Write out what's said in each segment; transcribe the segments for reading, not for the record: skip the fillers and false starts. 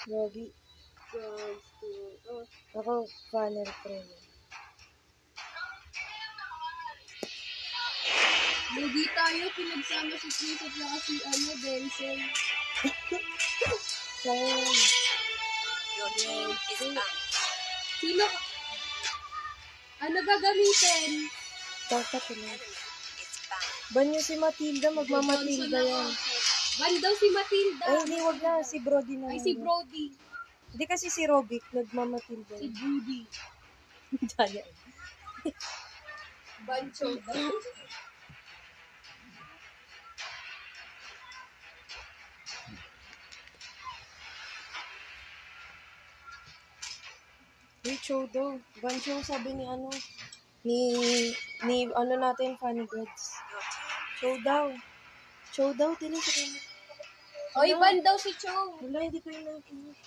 Yogi. Ako, Vanner Freya. Hindi tayo pinagsama si Chris at saka si Denzel. Sayang. Your team is banned. Sino? Ano gagamitin? Dapat tuloy. Enemy is banned. Ban yung si Matilda, magmamatilda yan. Ban daw si Matilda. Ay, hindi, wag na. Si Brody na. Ay, si Brody. Hindi kasi si Robic, nagmamatilda. Si Brody. Daya. Bancho daw. Uy, Chodo. Bancho, sabi ni ano, ni ano natin, Funny Goods. Your team Chow daw. Chow daw, tinisabi mo. Oy, ban daw si Chong. Wala, hindi ko yun nakikinig.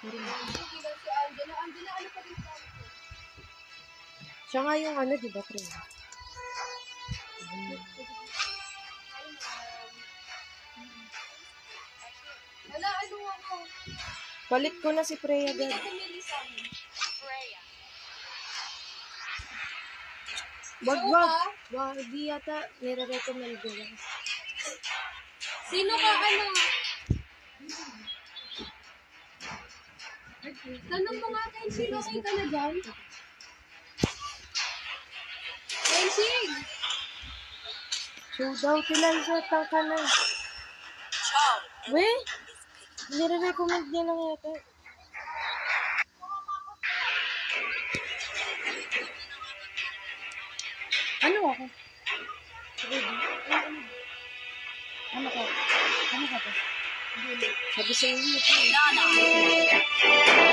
Hindi daw si Angela. Angela, ano pa rin tayo? Siya nga yung ano, di ba, pre? Wala, ano ako? Palit ko na si Freya Hindi agad. ka pumili sa amin. Freya. Wag, So, wag. Wag, di yata nire-recommend ko lang. Sino ka, ano? Tanong mo nga, Kenshin, okay ka na dyan? Kenshin! Chow daw, tilal siya, tangka na. Chow We? is picking. Nire-recommend niya lang yata. Ano ako? Ano ka? Ano ka ba? Sabi sa inyo. Nana.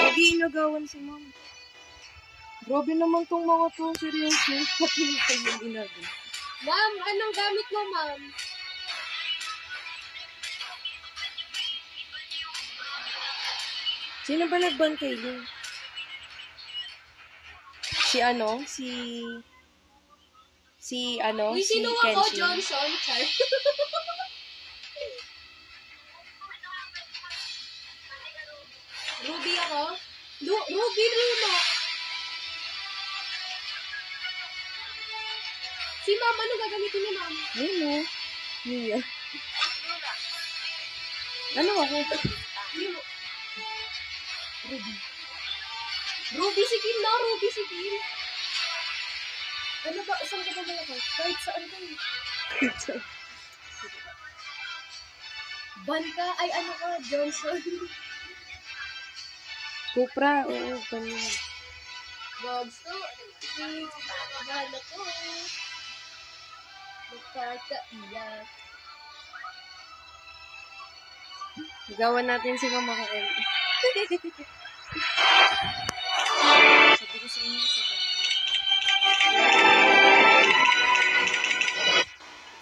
Lagi inagawan si mom. Grabe naman tong mga to. Seryoso. Pati yung ginagawa. Ma'am, anong gamit mo, ma'am? Sino ba nag-ban kay Lynn? Si ano? Si ano? Uy, Si sino ako? Kenshin. Johnson? Char. Ruby ako? Ruby Ruma. Si ma'am, ano gagamitin ni ma'am? Ayun o. Mia. Ano ako? Ruby si Kim na, Ruby si Kim. Ano ba? Saan ka ba malakas? Kahit saan ka eh. Ban ka? Ay, ano ka? Johnson. Kupra. Oo, ganyan. Bugs to. Nakakabahan ako. Magkakaiyak. Gawan natin si Mama Kael. Sabi ko sa inyo ito ba?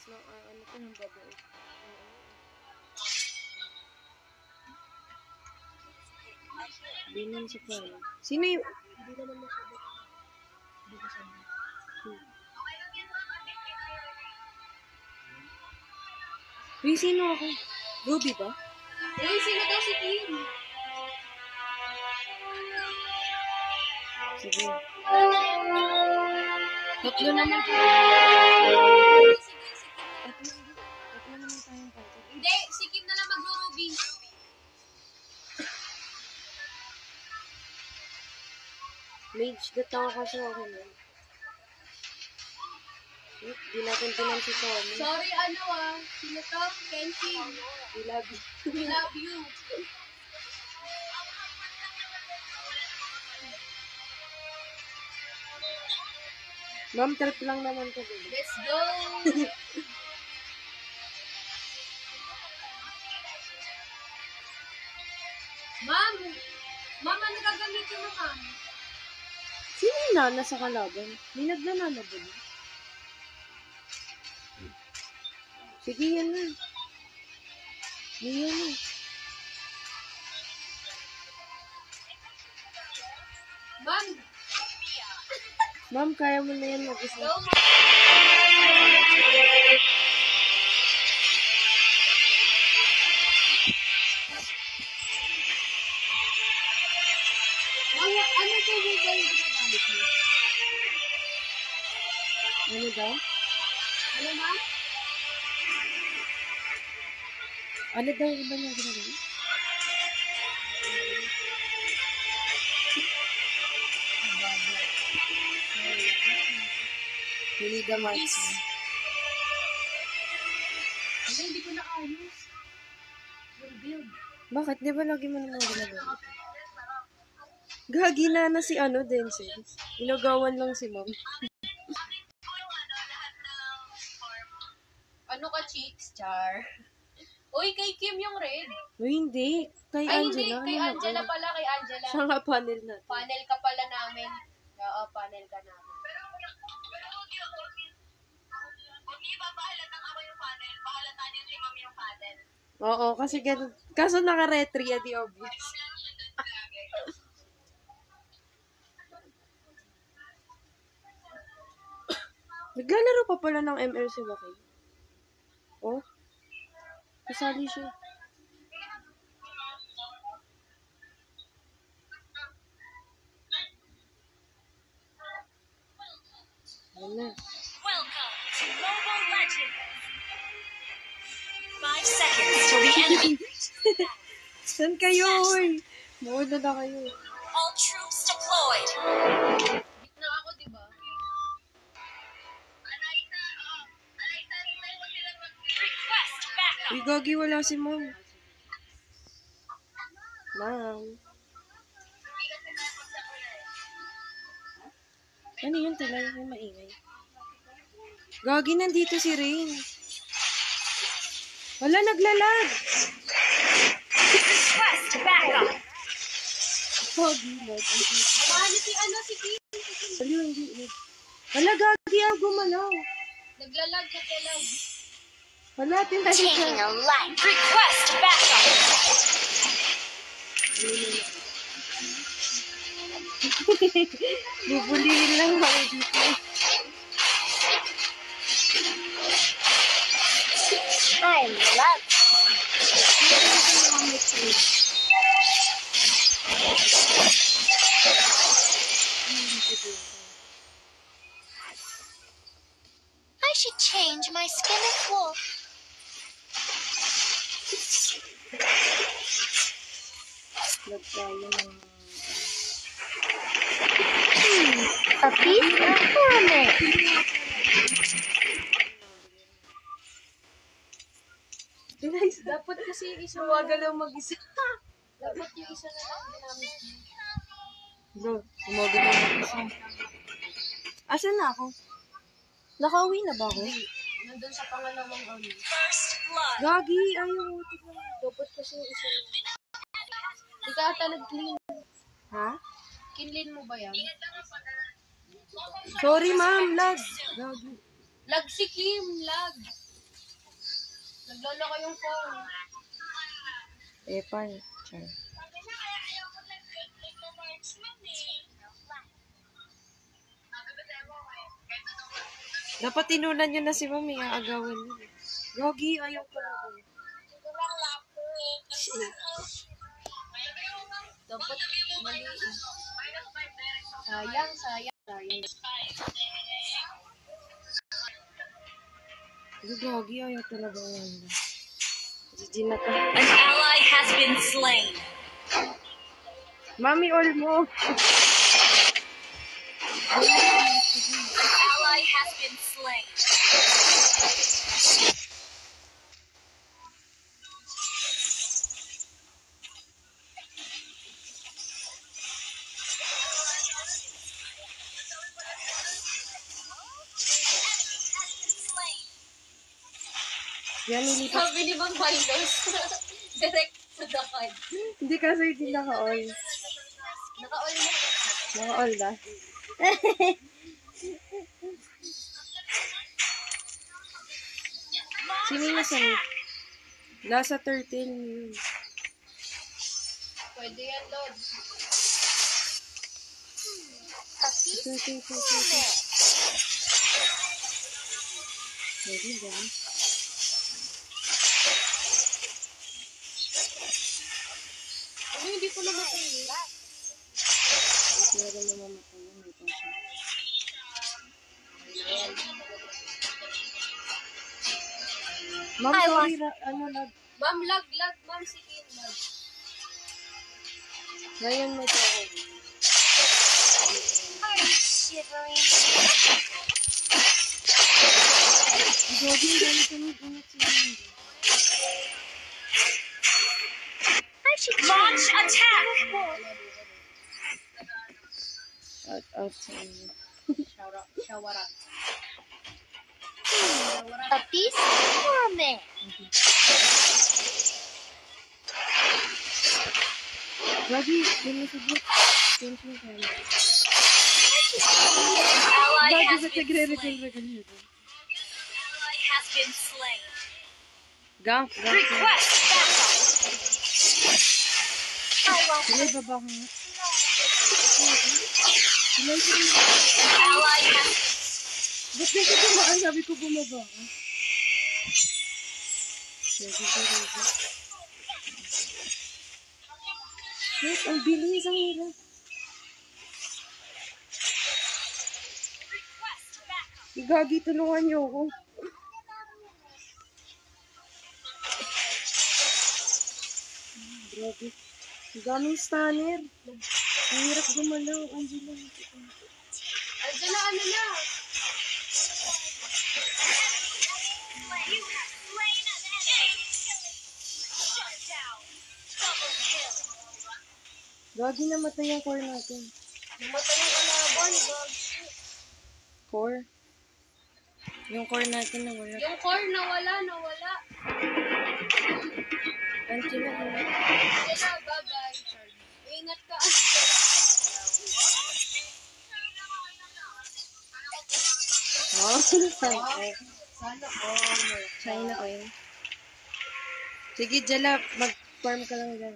So, ano ko ng babae? Binan si Kyle. Sino yung... Hindi naman masyado. Hindi ko sabi. Uy, sino ako? Ruby ba? Uy, sino daw si Kim? Sige. Tatlo naman tayo. Sige, si Kim. Tatlo naman tayong party. Hindi, si Kim na lang magro-Ruby. Mage, gatawa kasi ako na. Di natin binan si Tommy. Sorry, ano sino to? Kenshin. We love you. We love you. Ma'am, trip lang naman to. Baby. Let's go! Ma'am! Ma'am, ano gagamitin mo, ma'am? Sino yung nana sa kalaban? May nagnanana ba niya? Sige, yan na. Yan na. Ma'am! Ma'am, kaya mo na yan mag-isa. Go, ma'am! daw? Ano na? Ano daw yung iba niya ginagawa? Hinigamatsu. Ano, hindi ko na ayos. Build. Bakit? Di ba lagi mo naman ginagawa? Gagi na si ano, Denzel. Inagawan lang si mom. Ano ka, chicks? Char. Uy, kay Kim yung red. Uy, hindi. Kay Ay, Angela. hindi. Kay ano Angela naman? pala. Kay Angela. Siya nga panel natin. Panel ka pala namin. Oo, panel ka namin. Oo, kasi ganun. Kaso naka-retry, di obvious. Naglalaro pa pala ng ML si Wakay. Oh, kasali siya. Ano? Welcome to Mobile Legends. 5 seconds till the enemy. Saan kayo, oy? Mauna na kayo. All troops deployed. Gitna ako, di ba? Request backup. Uy, Gagi, wala si mom. Ma'am. Ano yun? Talay yung maingay. Gagi, nandito si Rain. Wala, naglalag. Request backup. Gagi, lag. Mahali si ano, si Kim. Wala, hindi. Wala, Gagi, gumalaw. Naglalag. Wala, tinay Taking siya. a light. Request backup. Bubulihin lang ako dito. I love. I should change my skin of wolf. Lag tayo ng... A piece of promise. Guys, Dapat kasi yung isa na lang. gumagalaw mag-isa. Dapat yung isa na lang ginamit mo. Bro, gumagalaw mag-isa. Asan na ako? Nakauwi na ba ako? Nandun sa pangalawang ano. First blood. Gagi, ayaw. Tignan mo. Dapat kasi yung isa lang. Di ka ata nag-clean. Ha? Kinlin mo ba yan? Sorry, ma'am. Lag. Gagi. Lag si Kim, lag. Naglolo ko yung phone. Paano? Char. Dapat tinunan nyo na si mami. Aagawan nyo. Gagi, ayaw ko na. Dapat mali. Sayang. Gagi, ayaw talaga yan. GG na to. An ally has been slain. Mami, all mo. An ally has been slain. Yan, nilipat. Sabi ni Mang Milos. Direct sa dakad. Hindi kasi hindi naka-all. Naka-all na. Naka-all na. Sino yung nasa nasa 13. Pwede yan, Lord. Pwede ba? Ano hindi ko naman kayo? Meron na mamatay. May passion. Ma'am, I sorry, want- ano, lag. Ma'am, lag. Ma'am, si Kim, lag. Ngayon may tao. Are you shivering? Gogi, ganito kami ingat sa mundo. I should launch attack. Out sa inyo. Shawarat. A beast or a man? Gogi, yun mo sagot. Change mo tayo. Ally Gogi, has ba't been nagre-regal slain. Ally has been slain. Gap. Request backup. I want Silay, baba ka nga. Silay, ally has been ba't kasi tumaan? Sabi ko bumaba ka. Gogi. Shit, ang bilis, ang hirap. Gagi, tulungan niyo ako. Grabe. Ang daming stunner. Ang hirap gumalaw. Angela. Angela, ano na? You have slain an enemy. Shut down. Double kill. Gagi, namatay ang core natin. Namatay ang kalaban, gag. Core? Yung core natin nawala. Yung core, nawala. Angela, ano? Angela, bye-bye. Ingat ka. Oh, sana all. Sana all. China oil. Sige, Jala, mag-farm ka lang dyan.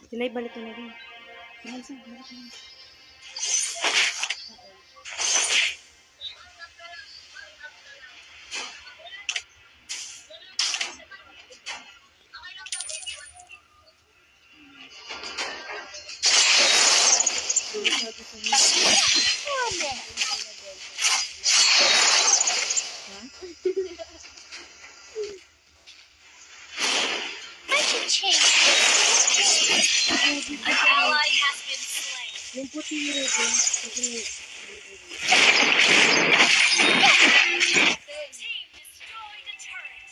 Silay, balik ka na rin. Balik ka na. Or a man? I should change. An ally has been slain. Yung puti rin. Team destroyed a turret.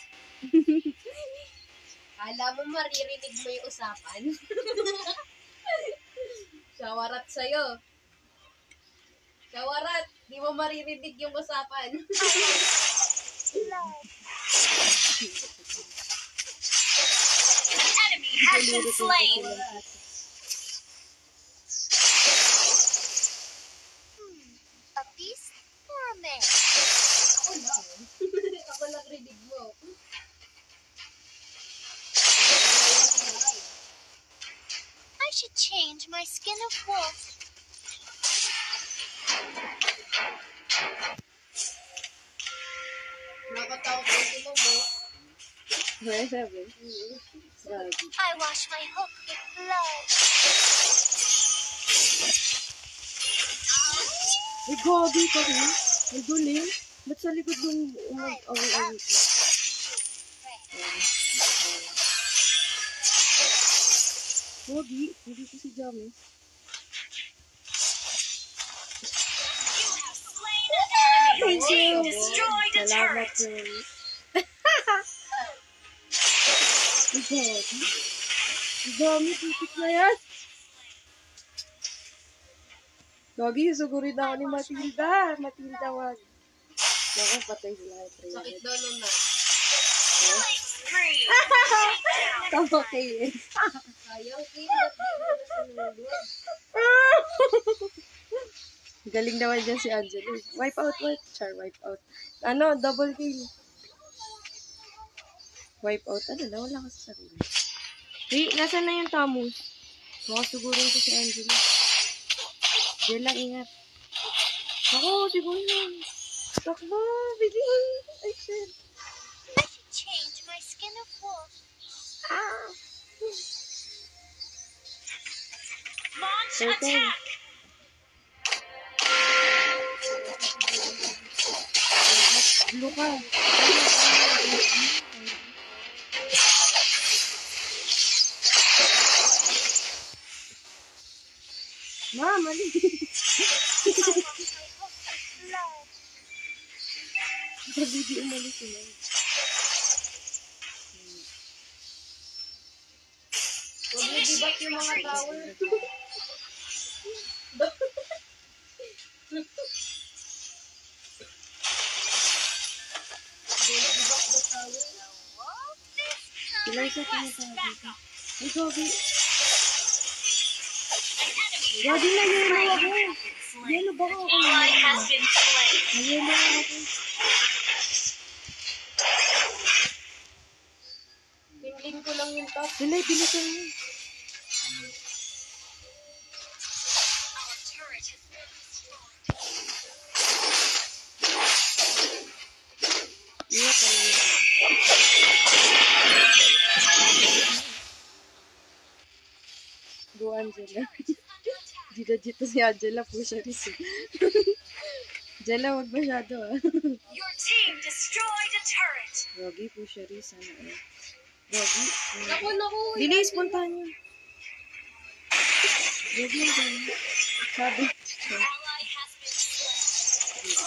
Alam mo, maririnig mo yung usapan. Shawarat sa'yo. Shawarat, di mo maririnig yung usapan. Enemy has been slain. A beast or a man? Ako lang. Ako lang rinig mo. I should change my skin of wolf. Nakatawa ko sila mo. Where sabi? Gagi. I wash my hook with blood. Eh, Gagi ka rin. Ang duling. Ba't sa likod yung umag-away-away ko? Gagi, hindi ko si James. You have slain an enemy. Your team destroyed a Salamat turret. yun. Ang Gagi. Ang dami, titik na yan. Gagi, sugurin ako ni Matilda. Matilda, wag. Naku, patay sila. Sakit daw nun na. Killing spree. Tama kayo eh. Sayang, Kim, ba't di mo na sinulog? Galing naman dyan si Angelo. Wipe out. Wipe out. Ano, double kill. Wipe out. Ano, nawala ka sa sarili. Hey, nasaan na yung Tamus? Makasugurin ko si Angelo. Diyan lang, ingat. Ako, siguro yun. Takbo, bigyan. Ay, shit. I should change my skin of wolf. Ah. Launch Okay. attack. Ma, mali. Sabi di umalis yun. Huwag mo dibat yung mga tao. Sila isa sinasabi dito. Ay, Gogi. Gogi na yelo ako. Yelo ba ako? Ally has been slain. Nayelo ako. Tingling ko lang yung top. Sila, bilisan mo. Our turret has been destroyed. Iya, kaya. Go, Angela. Dito si Angela po siya rin. Angela, wag masyado ah. Your team destroyed a turret. Gogi po siya rin. Sana eh. Gogi. Naku. Bilis, puntahan niyo. Gogi, Gogi. Sabi. Ally has been slain.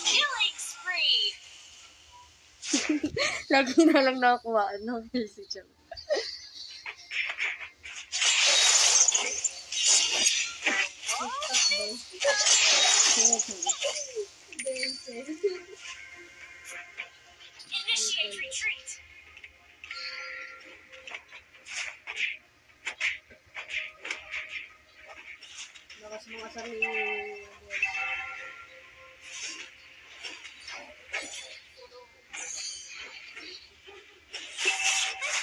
Killing spree. Lagi na lang nakakuha. No, si Chang. Initiate retreat. Lakas mga sarili.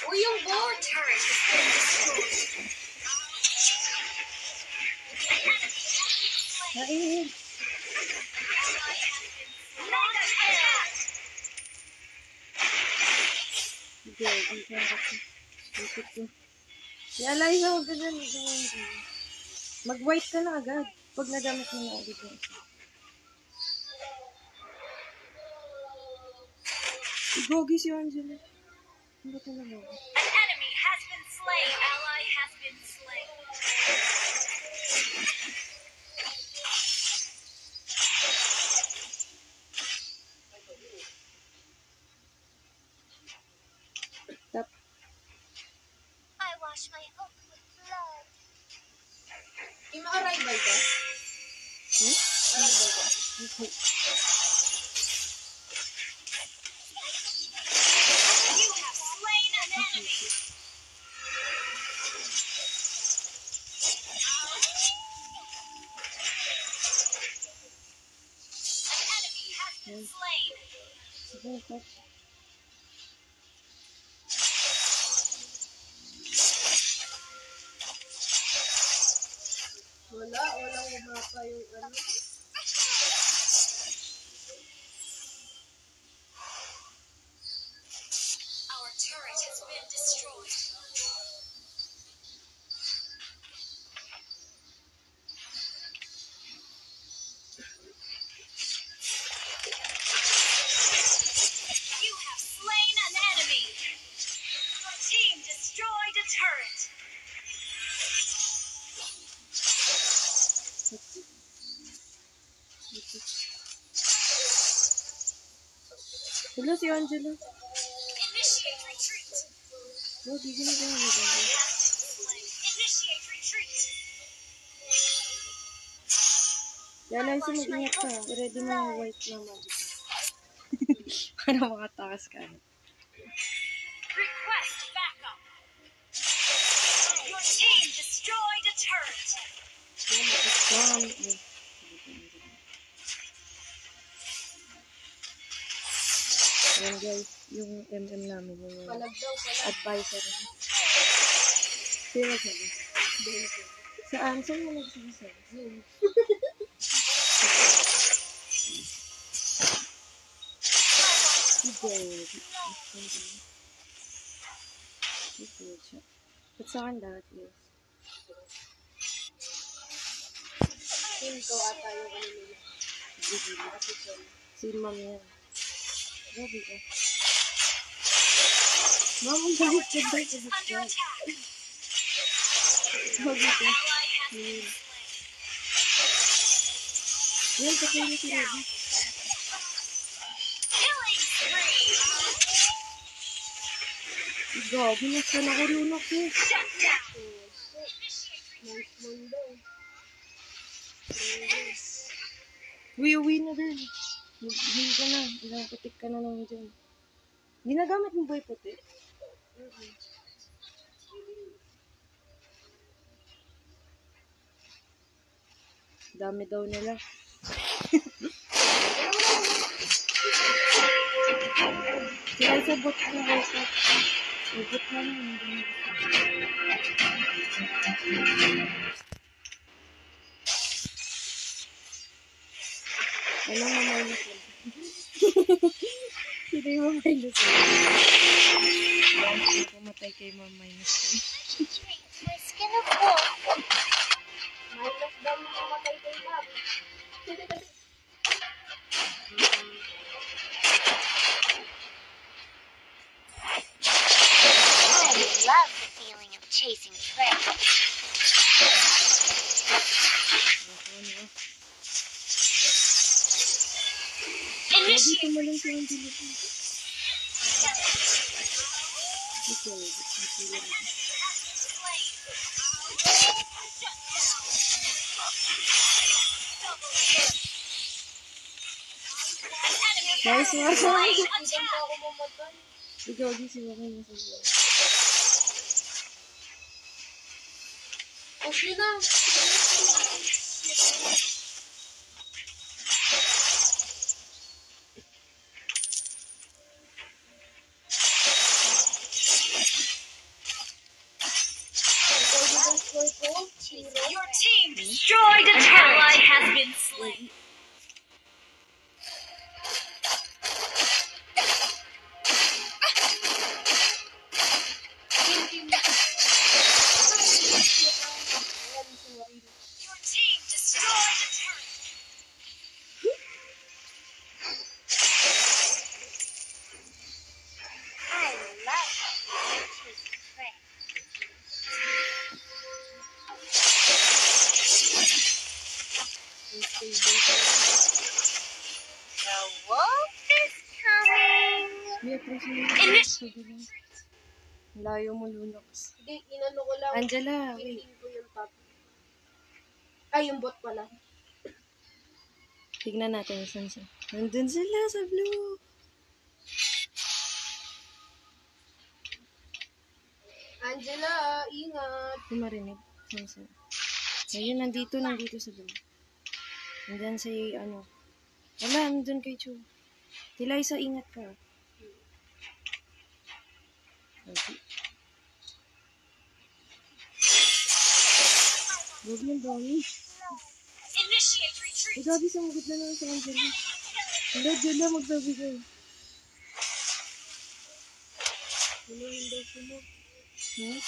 Uy, yung Our bot! turret has been destroyed. Kain. Mega kill. Gogi. Ikot ko. Yalay na ako ganyan. Mag-white ka na agad. Pag nagamit mo na agad yun. Gogi si Angela. Ano ba talaga? An enemy has been slain. Ally has been slain. Tap. I wash my hook with blood. Yung ma-arrival ka? Hmm? Arrival ka? Okay. You have slain an enemy. An enemy has been slain. Sige, tap. Walang umapa yung ano. Our turret has been destroyed. You have slain an enemy. Your team destroyed a turret. Hello, si Angela. Initiate retreat. Gogi, ginagawa mo ba? Initiate retreat. Yalay, mag-ingat ka. I-ready mo yung white na magic. Para makatakas ka. Request backup. Your team destroyed a turret. Ayan guys, yung MM namin, yung Palag daw, palag. advisor. Sino sabi? Saan? Saan mo nagsasabi? Zoom. Ba't sa akin lahat guys? Team ko ata yung ano nila. Si ma'am yan. Grabe ka. Ma'am, ang galit ka ba? Turret is under attack. Grabe ka. Ally has been slain. Yan, patay na si Robby. Killing spree. Gabi, nasa nakulunok eh. Shut down. Nice one daw. Uwi na din. Hindi ka na. Ilang putik ka na lang dyan. Ginagamit mo ba yung puti? Dami daw nila. Kaya sabot ko na. Sabot na lang. Ano mo minus yun? Sino yung minus yun? Yan, sino pumatay kay minus yun? My skin of wolf. Minus daw yung mamatay kay Ma'am. I love the feeling of chasing prey. Lagi Initiate. tumalong siya ang dilipan. Ito, nice one. Ilan pa ako mamatay? Ikaw, gising ako na sa buwan. Okay na. Ikaw din ang score ko. Zero. Your team destroyed a turret. Ally has been slain. Your team destroyed a turret. I love chasing prey. The wolf is coming. May atras mo Initiate. na. Layo mo, Lunox. Hindi, inano ko lang. Angela, wait. Piling ko yung top. Ay, yung bot pala. Tignan natin saan siya. Nandun sila sa blue. Angela, ingat. Hindi marinig. Saan siya? Ayun, nandito sa blue. Nandyan si, ano. Wala, nandun kay Chu. Tila isa, ingat ka. Okay. Huwag mo dami. Initiate retreat. Ay, gabi, sumugod na lang sa Angela. Hello, Jella, magsabi ka. Hindi sumog. Hmm?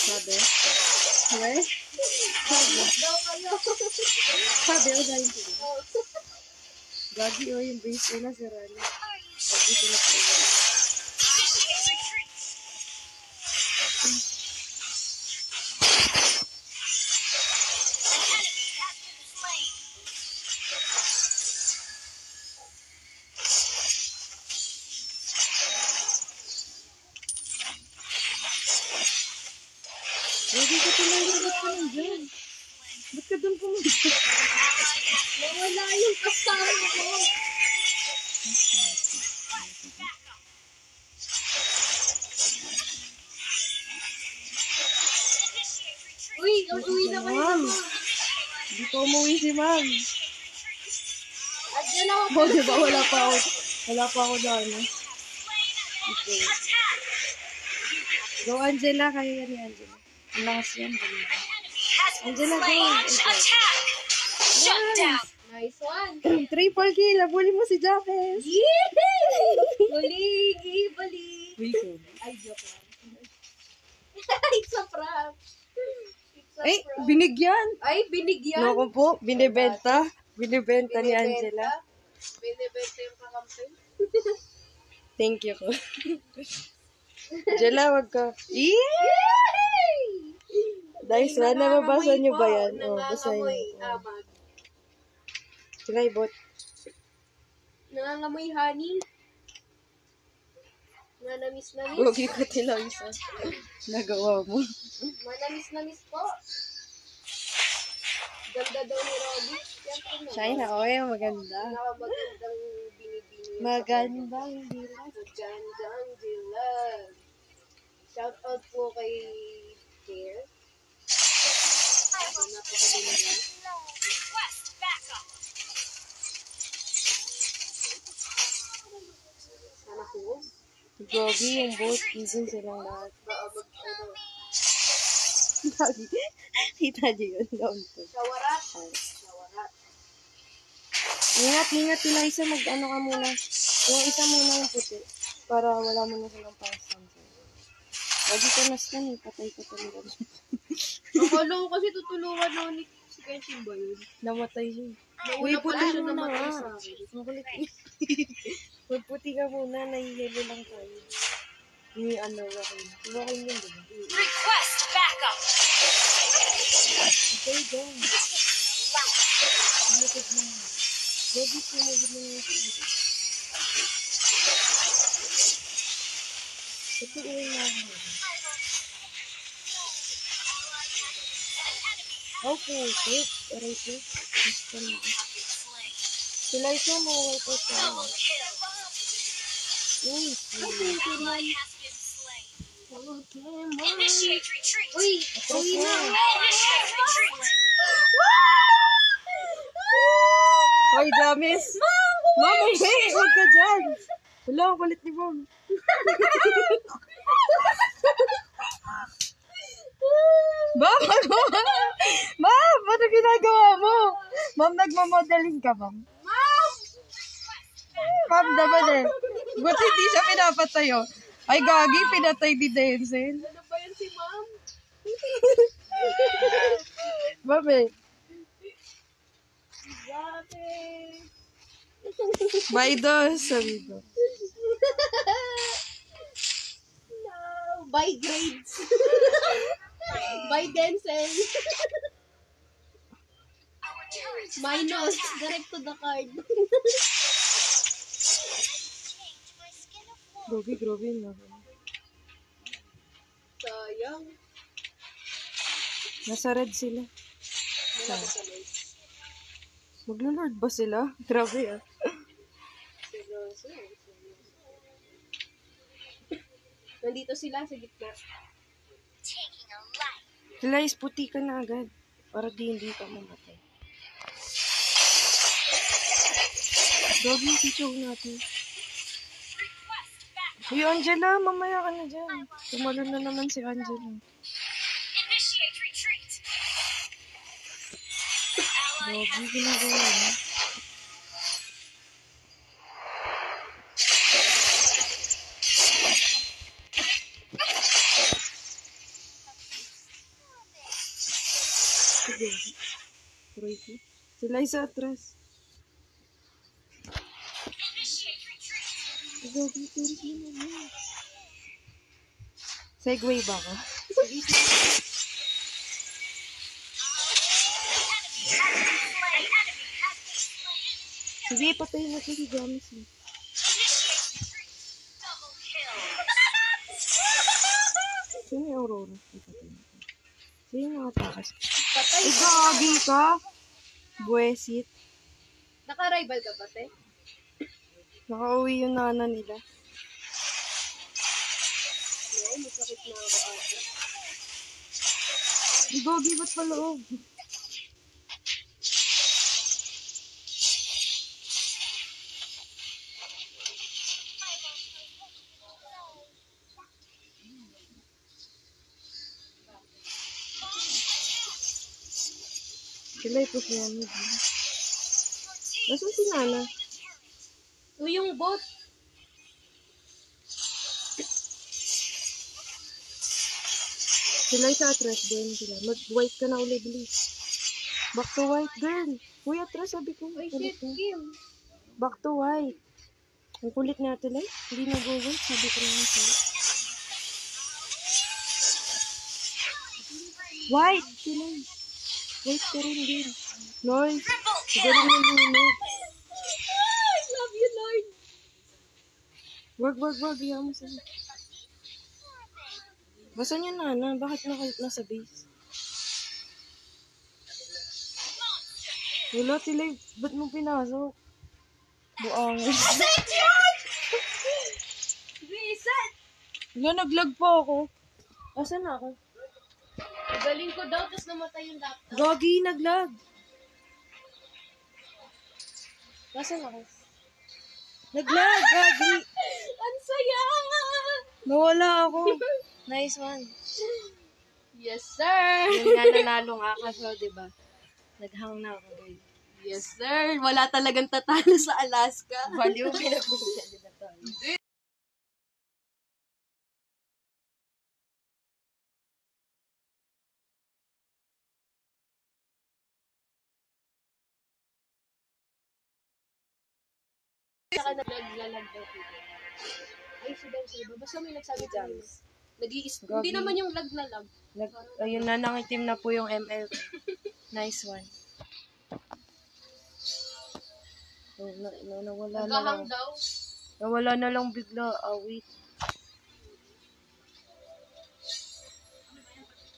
Sabi? Sabi? Daw kayo. Sabi, o dahil sila. Gagi, o yung base nila, si Rani. Gagi sila pa. Initiate retreat. Enemy has been slain. Gagi ka tuloy, ba't ka nandyan? Ba't ka doon pumunta? Nawala yung kasama ko. Initiate retreat. Uy, uwi na kayo. Ma'am, hindi pa umuwi si ma'am. Angela, ako. Oh, diba? Wala pa ako daan. Eh. Okay. Attack. Go, Angela. Kaya yan ni Angela. Ang lakas yan. Enemy has been Angela, go. slain. Launch attack. Shut down. Nice one. Triple kill. Abuli mo si Japheth. Yee! Baligi, baligi. Wait, ko. Ay, joke lang. It's a prank. It's a Ay, prank. binigyan. Ay, binigyan. Loko po. Binibenta. Binibenta ni Binibenta. Angela. Binibenta yung kakampi. Thank you ko. Jela, wag ka. Yay! Guys, nababasa niyo ba yan? Oh, basahin Nangangamoy niyo. Oh. amag. Sila ibot. Nangangamoy honey. Manamis-namis. Gogi ko tilang isa. Nagawa mo. Manamis-namis po. Ganda daw ni Robby. Siyempre na. China, okay, maganda. Nakamagandang binibini. Magandang bilang. Magandang dilag. Shout out po kay Care. Napakaganda. Request backup. Sana po. Gogi, yung boat, even silang lahat. Lagi. Kita niyo yun. Down to. Shawarat. Shawarat. Ingat, Eliza, mag-ano ka muna. Yung isa muna yung puti. Para wala mo na silang pasan. Lagi ka nastan eh. Patay ka talaga. Akala ko kasi tutulungan na ni si Kenshin ba yun? Namatay siya. Uy, Nauna pala puti siya muna namatay nga. sa akin. Makulit. Magputi ka muna. Nahihilo lang tayo. Ni ano, Joaquin. Si Joaquin yun, diba? Request backup. Okay, go. Lukod lang. Gogi, sinugod lang yung sinugod. Ito uwi na ako. Okay, wait. Aray po. Gusto mo. Sila ito mo, wait po sa ako. Uy, Ally has been slain. Okay, Initiate retreat. Uy! Uy na! Initiate retreat. Hoy, Jamis! Mom, hindi! Huwag ka dyan! Wala, ang kulit ni Mom. Mom, ano? Mom, ano ginagawa mo? Mom, nagmamodeling ka, Mom? Mom naman eh. Buti hindi siya pinapatayo. Ay, gagi, pinatay ni Denzel. Ano ba yan si Ma'am? Mom eh. Bakit? Bye do, sabi ko. No! By grades! By Denzel! Our turret is Minus! Direct to the card. change my skin of wool. Gogi, grabe na. Sayang. Nasa red sila. Wala ko tuloy. Maglo-lord ba sila? Grabe ah. Seryoso. Nandito sila sa gitna. Taking a life. Sila is puti ka na agad. Para hindi ka mamatay. Gogi, teacher natin. Request backup. Uy, Angela, mamaya ka na dyan. Tumalon na naman si Angela. Initiate retreat. Ally Gogi, ginagawa niya. Si Gogi. Crazy. Sila isa atras. initiate retreat. Si Gogi, turis mo naman. Segway ba ka? Enemy has been slain. Sige, patayin na si James. Initiate retreat. Double kill. Sino yung Aurora? Ipatayin ko. Sino yung nakatakas? Patay! Gagi ka? Buesit. Naka-rival ka ba, te? Nakauwi yung nana nila. No, masakit na ako ate. Di Gogi, ba't paloob? Sila ipos niya. Nasaan si Nana? Uy, yung bot! Sila sa atras din sila. Mag-white ka na ulit, bilis. Back to white, girl. Uy, atras, sabi ko. Uy, Ulit shit, na. Kim! Back to white. Ang kulit natin eh. Hindi nag-white. Sabi ko naman sa'yo. White! Tuloy. White ka rin din. Nice. Galing na lunod. I love you, Lord. Wag. Iyan mo sa'yo. Basta niya na. Bakit nasa base? Wala, Tilay. Ba't mo pinasok? Buang. Reset! Wala, naglag pa ako. Asan na ako? Galing ko daw, tapos namatay yung laptop. Gagi, naglag. Asan ako? Naglag, Gagi. Ang saya! Nawala ako. Nice one. Yes, sir! Yung nga nanalo nga kaso, diba? Naghang na ako, guys. Yes, sir! Wala talagang tatalo sa Alaska. Baliw, pinagbigyan nila tayo. Saka naglalag daw po. Ay, sa iba. Basta may nagsabi sa amin. Hindi naman yung lag na lag. Ayun na, nangitim na po yung ML. Nice one. Nawala na lang. Naghahang daw. Nawala na lang bigla. Wait.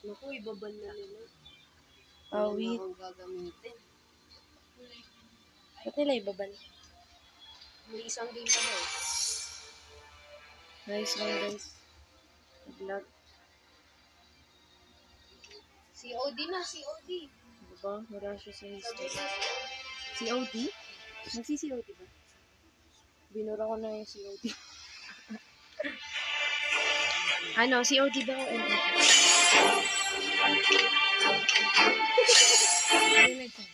Naku, ibaban na nila. Wait. Ang gagamitin. Ba't nila ibaban? May isang game pa na. Nice one, guys. Naglag. COD na, COD. Diba? Wala siya sa history. COD? Nagsi-COD ba? Binura ko na yung COD. Ano? COD ba o ML? Ano nagsabi?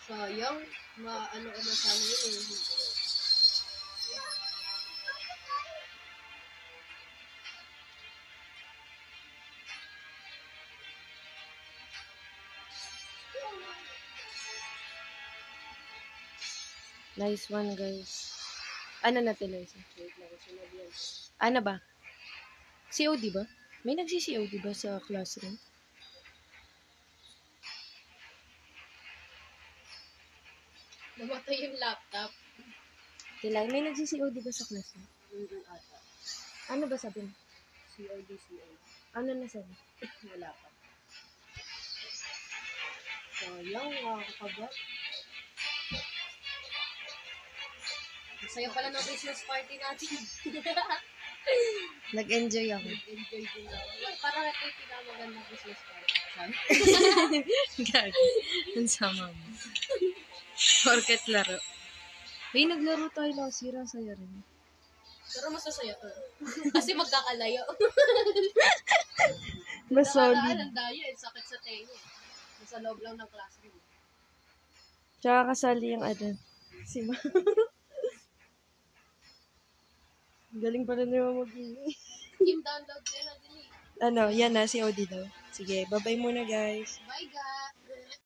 Sayang, maano ka na sana yun eh. Nice one, guys. Ano na Liza? Wait lang, sunod yan. Ano ba? COD ba? May nagsi-COD ba sa classroom? Namatay yung laptop. Tilay, may nagsi-COD ba sa classroom? Hindi ata. Ano ba sabi mo? COD. Ano na sabi? Wala pa. Sayang, nakakabat. Masaya pala ng Christmas party natin. Nag-enjoy ako. Enjoy din ako. Parang ito yung pinakamagandang Christmas party. Gagi. Ang sama mo. Porket laro. May naglaro tayo last year. Ang saya rin. Pero masasaya to. Kasi magkakalayo. Mas solid. Nakakaalan tayo eh. Sakit sa tenga. Nasa loob lang ng classroom. Tsaka kasali yung ano. Si Ma. Galing pa rin naman mag-iwi. Game download kayo na din eh. Ano, yan na, si Odi daw. Sige, bye-bye muna guys. Bye guys!